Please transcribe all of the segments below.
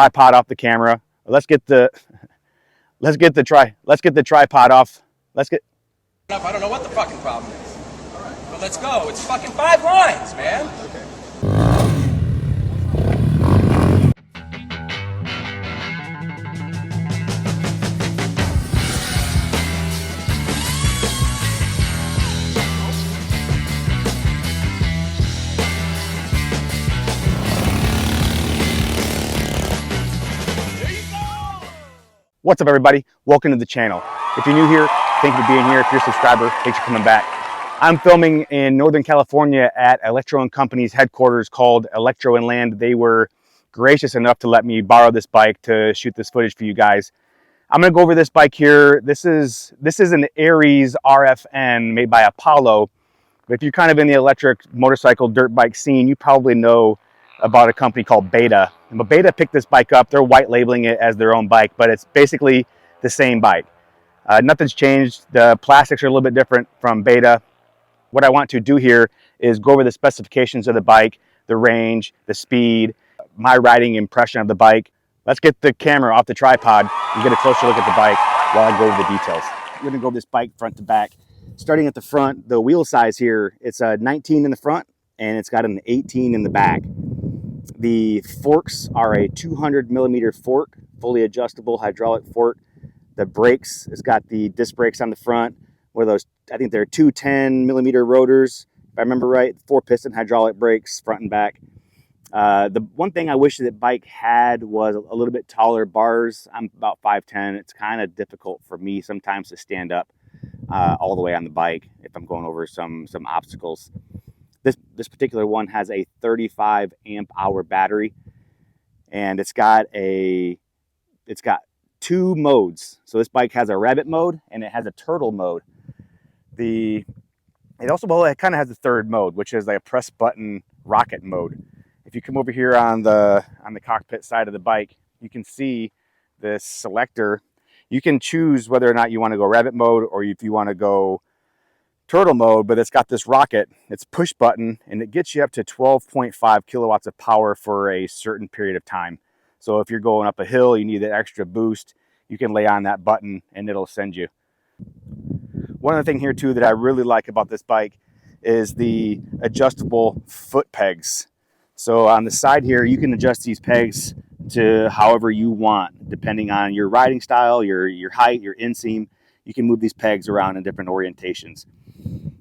tripod off the camera. Let's get the tripod off. I don't know what the fucking problem is. All right. But let's go. It's fucking 5 lines, man. Okay. What's up, everybody? Welcome to the channel. If you're new here, thank you for being here. If you're a subscriber, thanks for coming back. I'm filming in Northern California at Electro & Company's headquarters called Electro & Land. They were gracious enough to let me borrow this bike to shoot this footage for you guys. I'm gonna go over this bike here. This is an Ares RFN made by Apollo. But if you're kind of in the electric motorcycle dirt bike scene, you probably know about a company called Beta. But Beta picked this bike up. They're white labeling it as their own bike, but it's basically the same bike. Nothing's changed. The plastics are a little bit different from Beta. What I want to do here is go over the specifications of the bike, the range, the speed, my riding impression of the bike. Let's get the camera off the tripod and get a closer look at the bike while I go over the details. I'm gonna go over this bike front to back. Starting at the front, the wheel size here, it's a 19 in the front and it's got an 18 in the back. The forks are a 200 millimeter fork, fully adjustable hydraulic fork. The brakes, it's got the disc brakes on the front. One of those, I think they're 210 millimeter rotors, if I remember right. 4-piston hydraulic brakes, front and back. The one thing I wish that bike had was a little bit taller bars. I'm about 5'10". It's kind of difficult for me sometimes to stand up all the way on the bike if I'm going over some obstacles. This particular one has a 35 amp hour battery, and it's got two modes. So this bike has a rabbit mode and it has a turtle mode. It kind of has a third mode, which is like a press button rocket mode. If you come over here on the cockpit side of the bike, you can see this selector. You can choose whether or not you want to go rabbit mode or if you want to go turtle mode, but it's got this rocket. It's push button and it gets you up to 12.5 kilowatts of power for a certain period of time. So if you're going up a hill, you need that extra boost, you can lay on that button and it'll send you. One other thing here too that I really like about this bike is the adjustable foot pegs. So on the side here, you can adjust these pegs to however you want, depending on your riding style, your height, your inseam. You can move these pegs around in different orientations.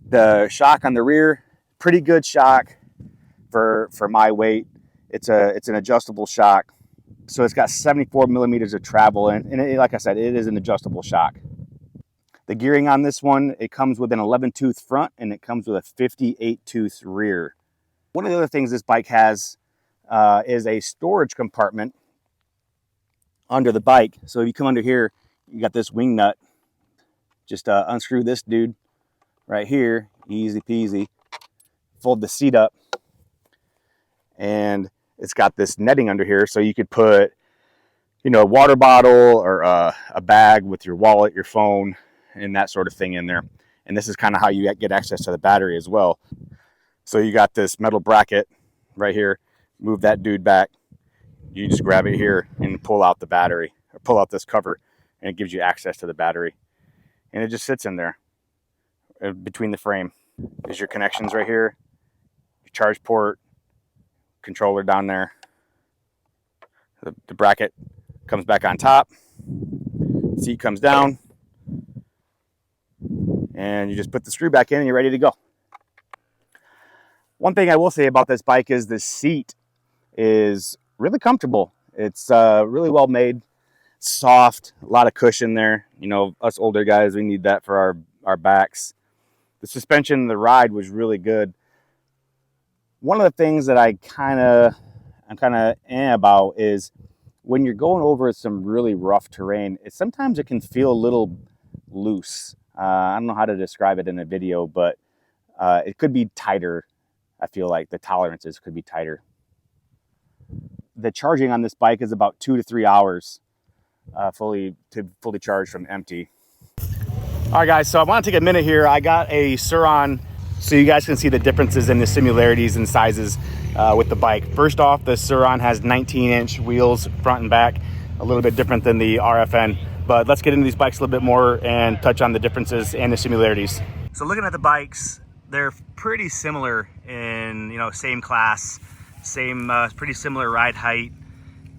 The shock on the rear, pretty good shock for my weight. It's an adjustable shock. So it's got 74 millimeters of travel, and like I said, it is an adjustable shock. The gearing on this one, it comes with an 11-tooth front and it comes with a 58-tooth rear. One of the other things this bike has is a storage compartment under the bike. So if you come under here, you got this wing nut. Just unscrew this dude right here, easy peasy. Fold the seat up, and it's got this netting under here, so you could put, a water bottle or a bag with your wallet, your phone, and that sort of thing in there. And this is kind of how you get access to the battery as well. So you got this metal bracket right here. Move that dude back. You just grab it here and pull out the battery, or pull out this cover, and it gives you access to the battery. And it just sits in there between the frame. There's your connections right here, your charge port, controller down there. The bracket comes back on top, seat comes down, and you just put the screw back in and you're ready to go. One thing I will say about this bike is the seat is really comfortable. It's really well made, soft, a lot of cushion there. Us older guys, we need that for our backs. The suspension, the ride was really good. One of the things that I'm kind of about is when you're going over some really rough terrain, sometimes it can feel a little loose. I don't know how to describe it in a video, but it could be tighter. I feel like the tolerances could be tighter. The charging on this bike is about 2 to 3 hours fully charged from empty. All right, guys, so I want to take a minute here. I got a Surron So you guys can see the differences in the similarities and sizes with the bike. First off, the Surron has 19-inch wheels front and back, a little bit different than the RFN. But let's get into these bikes a little bit more and touch on the differences and the similarities. So looking at the bikes, they're pretty similar in, same class, same pretty similar ride height.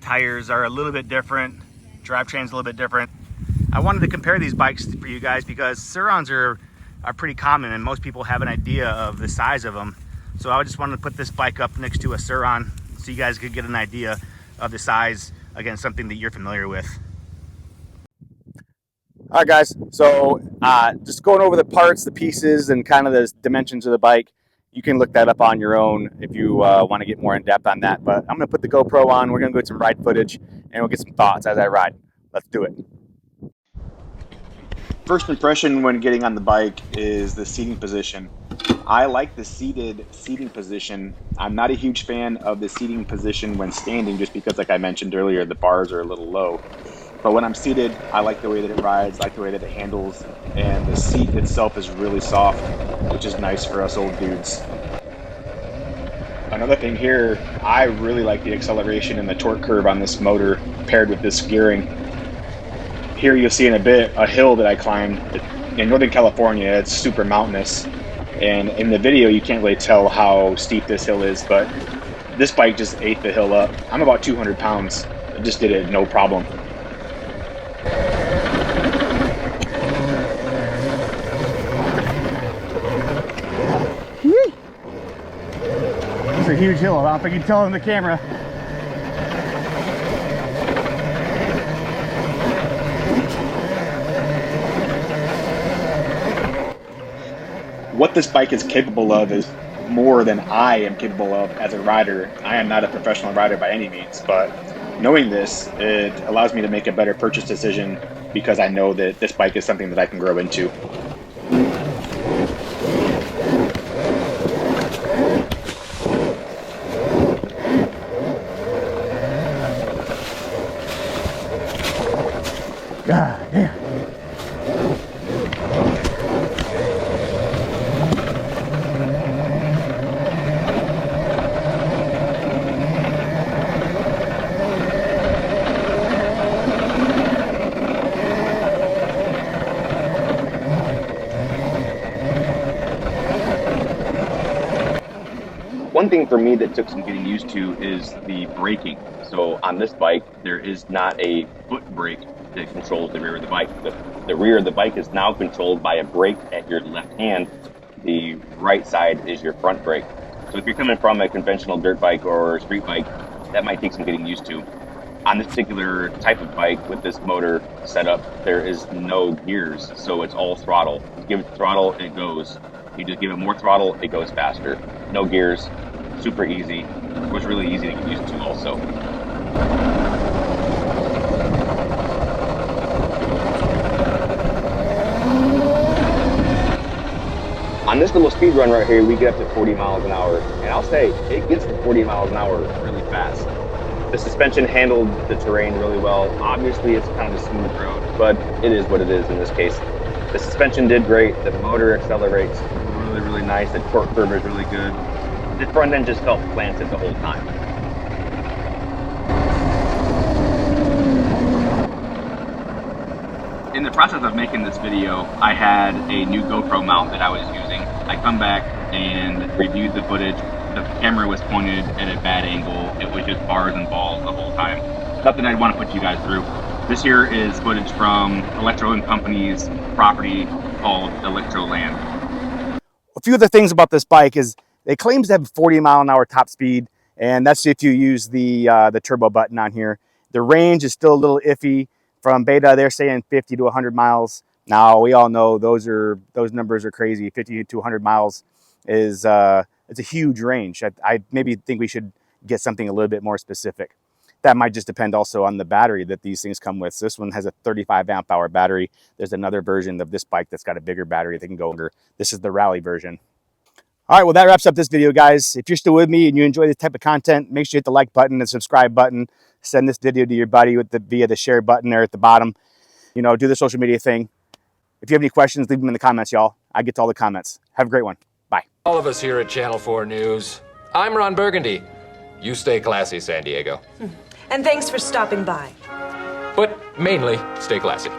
Tires are a little bit different, drivetrain's a little bit different. I wanted to compare these bikes for you guys because Surrons are pretty common and most people have an idea of the size of them. So I just wanted to put this bike up next to a Surron so you guys could get an idea of the size, again, something that you're familiar with. All right, guys, so just going over the parts, the pieces, and kind of the dimensions of the bike. You can look that up on your own if you want to get more in depth on that. But I'm going to put the GoPro on. We're going to go get some ride footage, and we'll get some thoughts as I ride. Let's do it. First impression when getting on the bike is the seating position. I like the seating position. I'm not a huge fan of the seating position when standing just because, like I mentioned earlier, the bars are a little low. But when I'm seated, I like the way that it rides, I like the way that it handles, and the seat itself is really soft, which is nice for us old dudes. Another thing here, I really like the acceleration and the torque curve on this motor paired with this gearing. Here you'll see in a bit a hill that I climbed. In Northern California, it's super mountainous, and in the video you can't really tell how steep this hill is, but this bike just ate the hill up. I'm about 200 pounds, I just did it no problem. It's a huge hill. I don't know if I can tell in the camera. What this bike is capable of is more than I am capable of as a rider. I am not a professional rider by any means, but knowing this, it allows me to make a better purchase decision because I know that this bike is something that I can grow into. God damn. One thing for me that took some getting used to is the braking. So on this bike, there is not a foot brake that controls the rear of the bike. The rear of the bike is now controlled by a brake at your left hand. The right side is your front brake. So if you're coming from a conventional dirt bike or street bike, that might take some getting used to. On this particular type of bike with this motor setup, there is no gears, so it's all throttle. You give it throttle, it goes. You just give it more throttle, it goes faster. No gears, super easy. It was really easy to get used to also. On this little speed run right here, we get up to 40 miles an hour. And I'll say, it gets to 40 miles an hour really fast. The suspension handled the terrain really well. Obviously, it's kind of a smooth road, but it is what it is in this case. The suspension did great. The motor accelerates really, really nice. The torque curve is really good. The front end just felt planted the whole time. In the process of making this video, I had a new GoPro mount that I was using. I come back and reviewed the footage. The camera was pointed at a bad angle. It was just bars and balls the whole time. Nothing I'd want to put you guys through. This here is footage from Electro and Company's property called Electro Land. A few of the things about this bike is it claims to have 40 mile an hour top speed, and that's if you use the turbo button on here. The range is still a little iffy. From beta, they're saying 50 to 100 miles. Now, we all know those numbers are crazy. 50 to 100 miles is it's a huge range. I maybe think we should get something a little bit more specific. That might just depend also on the battery that these things come with. So this one has a 35 amp hour battery. There's another version of this bike that's got a bigger battery that can go longer. This is the rally version. All right, well, that wraps up this video, guys. If you're still with me and you enjoy this type of content, make sure you hit the like button and subscribe button. Send this video to your buddy via the share button there at the bottom. You know, do the social media thing. If you have any questions, leave them in the comments, y'all. I get to all the comments. Have a great one. Bye. All of us here at Channel 4 News. I'm Ron Burgundy. You stay classy, San Diego. And thanks for stopping by. But mainly, stay classy.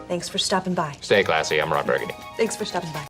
Thanks for stopping by. Stay classy. I'm Ron Burgundy. Thanks for stopping by.